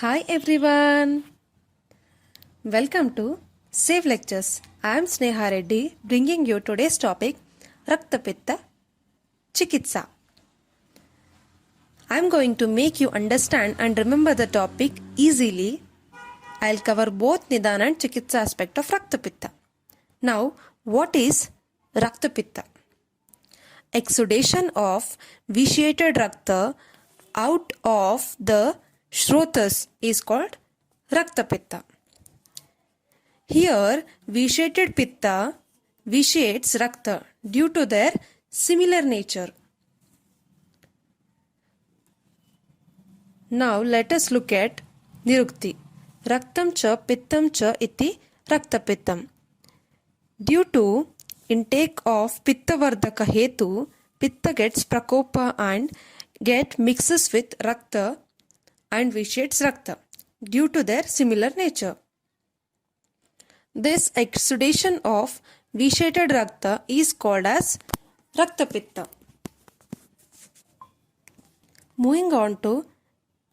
Hi everyone, welcome to Save Lectures. I am Sneha Reddy bringing you today's topic Raktapitta Chikitsa. I am going to make you understand and remember the topic easily. I'll cover both Nidana and Chikitsa aspect of Raktapitta. Now, what is Raktapitta? Exudation of vitiated Rakta out of the Shrotas is called Raktapitta. Here, vitiated pitta vitiates rakta due to their similar nature. Now, let us look at nirukti. Raktam cha pittam cha iti raktapittam. Due to intake of pittavardaka hetu, pitta gets prakopa and get mixes with rakta and vitiates rakta due to their similar nature. This exudation of vitiated rakta is called as raktapitta. Moving on to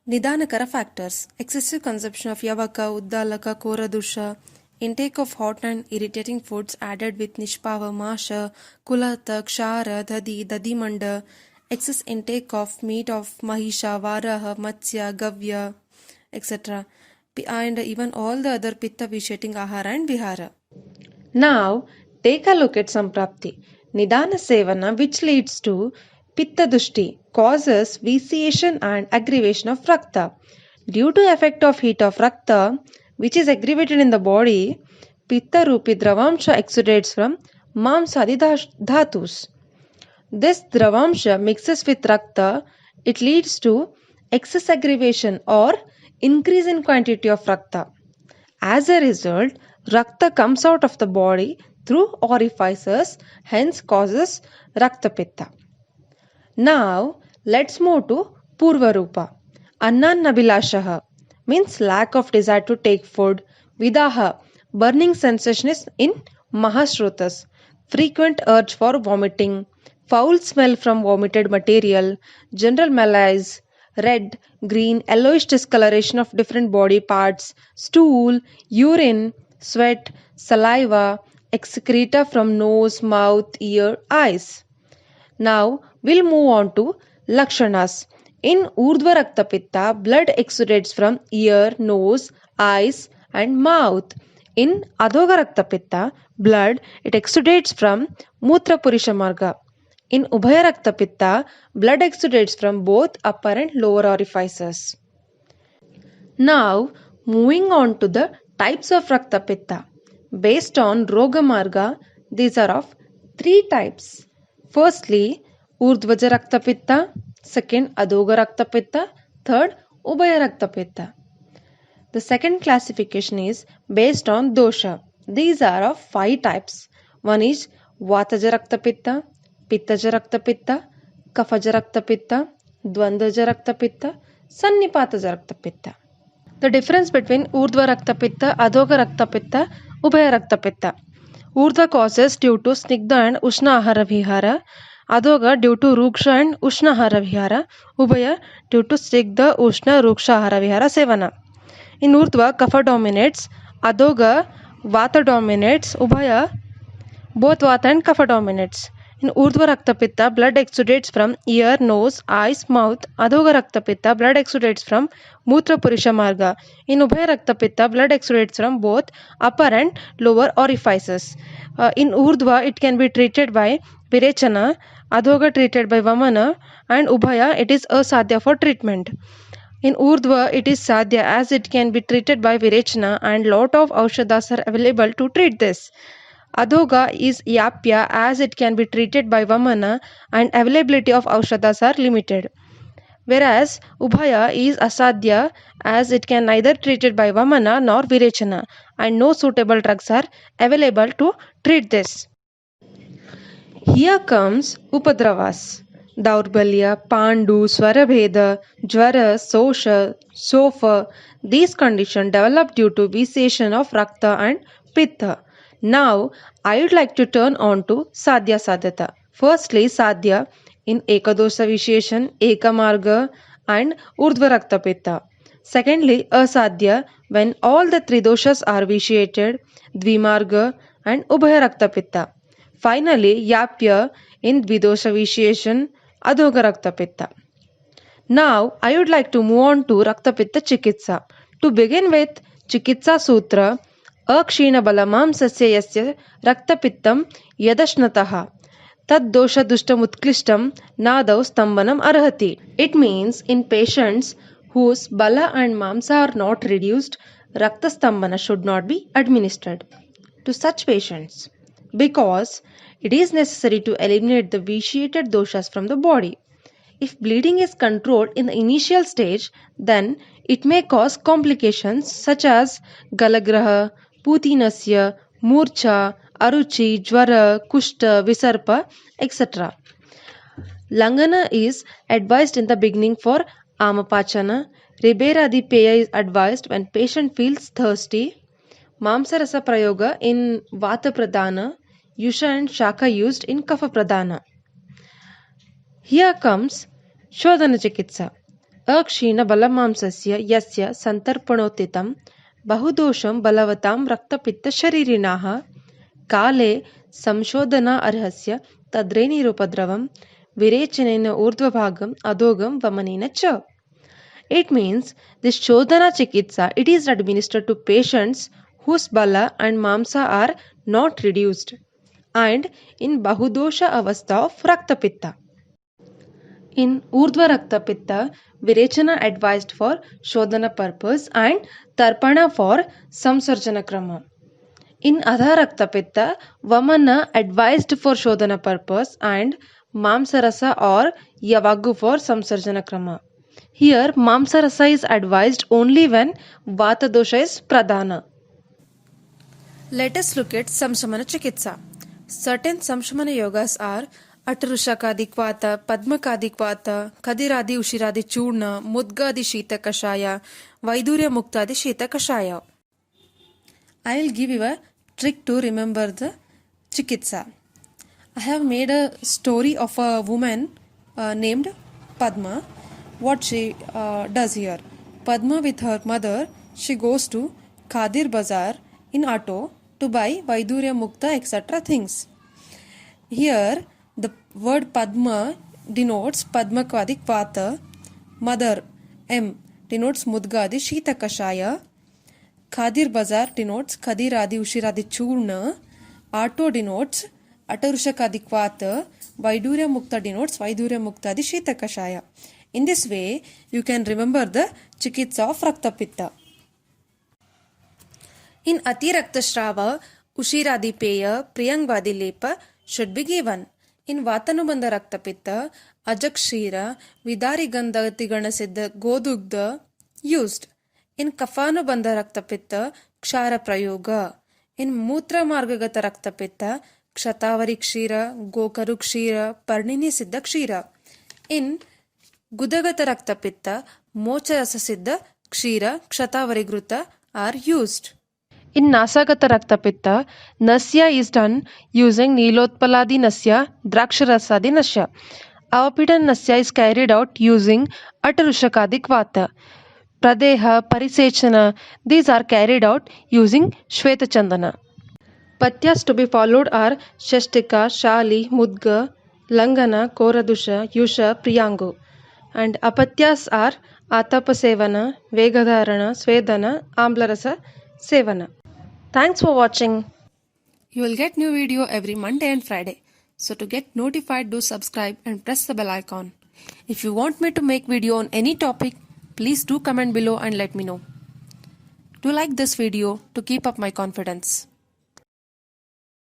Nidanakara factors: excessive consumption of yavaka, uddalaka, koradusha, intake of hot and irritating foods added with nishpava, masha, kulata, kshara, dadi, dadimanda, excess intake of meat of mahisha, varaha, matsya, gavya, etc. And even all the other pitta vitiating ahara and vihara. Now, take a look at Samprapti, Nidana Sevana, which leads to Pitta Dushti, causes vitiation and aggravation of Rakta. Due to effect of heat of Rakta, which is aggravated in the body, Pitta Rupi Dravamsha exudates from Mamsadi Dhatus. This Dravamsha mixes with Rakta, it leads to excess aggravation or increase in quantity of Rakta. As a result, Rakta comes out of the body through orifices, hence causes Raktapitta. Now, let's move to Purvarupa. Annanabilashaha means lack of desire to take food. Vidaha, burning sensation is in Mahashrutas. Frequent urge for vomiting. Foul smell from vomited material. General malaise. Red, green, yellowish discoloration of different body parts. Stool, urine, sweat, saliva, excreta from nose, mouth, ear, eyes. Now we'll move on to Lakshanas. In Urdhva Raktapitta, blood exudates from ear, nose, eyes and mouth. In Adhoga Raktapitta, blood it exudates from Mutra Purisha Marga. In Ubhaya Raktapitta, blood exudates from both upper and lower orifices. Now, moving on to the types of Raktapitta. Based on Rogamarga, these are of three types. Firstly, Urdhvaja Raktapitta, second, Adhoga Raktapitta, third, Ubhaya Raktapitta. The second classification is based on dosha. These are of five types. One is Vataja Raktapitta, Pittaja Raktapitta, Kafaja Raktapitta, Dvandaja Raktapitta, Sannipataja Raktapitta. The difference between Urdhva Raktapitta, Adhoga Raktapitta, Ubhaya Raktapitta. Urdhva causes due to Snigdha and Ushna Ahara Vihara. Adhoga due to Ruksha and Ushna Ahara Vihara. Ubhaya due to Snigdha, Ushna, Ruksha Ahara Vihara Sevana. In Urdhva, Kapha dominates. Adhoga, Vata dominates. Ubhaya, both Vata and Kapha dominates. In Urdhva Raktapitta, blood exudates from ear, nose, eyes, mouth. Adhoga Raktapitta, blood exudates from Mutra Purisha Marga. In Ubhaya Raktapitta, blood exudates from both upper and lower orifices. In Urdhva, it can be treated by Virechana, Adhoga treated by Vamana, and Ubhaya, it is asadhya for treatment. In Urdhva, it is sadhya as it can be treated by Virechana and lot of Aushadas are available to treat this. Adhoga is yapya as it can be treated by Vamana and availability of Aushadas are limited. Whereas Ubhaya is asadhya as it can neither treated by Vamana nor Virechana and no suitable drugs are available to treat this. Here comes Upadravas. Daurbalya, Pandu, Swarabheda, Jwara, Sosha, Sofa. These conditions develop due to vitiation of Rakta and Pitta. Now, I would like to turn on to Sadhya Sadhyata. Firstly, Sadhya in Ekadosha Visheshan, Ekamarga and Urdhva Rakta Pitta. Secondly, asadhya, when all the three doshas are vitiated, dvimarga and ubhaya rakta pitta. Finally, yapya in dvidosha vitiation, adhoga rakta pitta. Now, I would like to move on to rakta pitta chikitsa. To begin with, chikitsa sutra, akshina balamam sasya yasya rakta pittam yadashnataha. Tad dosha dushtam utklishtam nadav stambanam arhati. It means in patients whose bala and mamsa are not reduced, rakta stambana should not be administered to such patients because it is necessary to eliminate the vitiated doshas from the body. If bleeding is controlled in the initial stage, then it may cause complications such as galagraha, putinasya, murcha, aruchi, jwara, kushta, visarpa, etc. Langana is advised in the beginning for amapachana. Riberadipeya is advised when patient feels thirsty. Mamsarasa prayoga in vata pradana. Yusha and shaka used in kapha pradana. Here comes Shodhana Chikitsa. Akshina balamamsasya yasya santarpanotitam bahudosham balavatam raktapitta sharirinaha kale samshodhana arhasya tadrenirupadravam virechanena urdvabhagam adogam vamanena cha. It means this Shodhana Chikitsa, it is administered to patients whose bala and mamsa are not reduced and in bahudosha avastha of raktapitta. In Urdhva Rakta Pitta, Virechana advised for Shodhana purpose and Tarpana for Samsarjana Krama. In Adha Rakta Pitta, Vamana advised for Shodhana purpose and Mamsarasa or Yavagu for Samsarjana Krama. Here, Mamsarasa is advised only when Vata dosha is Pradhana. Let us look at Samshamana Chikitsa. Certain Samshamana yogas are Atarushakadikvata, Padmakadikvata, Kadiradi Ushiradi Churna, Mudgadi Shita Kashaya, Vaidurya Muktadi Shita Kashaya. I will give you a trick to remember the Chikitsa. I have made a story of a woman named Padma. What she does here. Padma with her mother, she goes to Khadir Bazaar in auto to buy Vaidurya Mukta etc. things. Here, the word Padma denotes Padmakvadik Vata, mother M denotes Mudgadi Shita Kashaya, Khadir Bazar denotes Khadiradi Ushiradi Churna, Auto denotes Atarushakadik Vata, Vaidurya Mukta denotes Vaidurya Muktadi Shita Kashaya. In this way, you can remember the Chikitsa of Rakta Pitta. In Ati Rakta Shrava, Ushiradi Peya, Priyangvadi Lepa should be given. In Vatanubandha Raktapitta, Ajakshira, Vidari Gandhati Siddha Godugdha used. In Kafanubandha Raktapitta, Kshara Prayoga. In Mutra Margagata Raktapitta, Kshathavari Kshira, Gokaru Kshira, Parnini Siddha Kshira. In Gudagata Raktapitta, Mocha Rasa Siddha Kshira, Kshathavari Gruta are used. In Nasagata Raktapitta, Nasya is done using Nilotpaladi Nasya, Draksharasadi Nasya. Avapitan Nasya is carried out using Atarushakadik Vata. Pradeha, Parisechana, these are carried out using Shweta Chandana. Patyas to be followed are Shashtika, Shali, Mudga, Langana, Koradusha, Yusha, Priyangu. And Apatyas are Atapa Sevana, Vegadharana, Svedana, Amblarasa, Sevana. Thanks for watching. You will get new video every Monday and Friday. So to get notified, do subscribe and press the bell icon. If you want me to make video on any topic, please do comment below and let me know. Do like this video to keep up my confidence.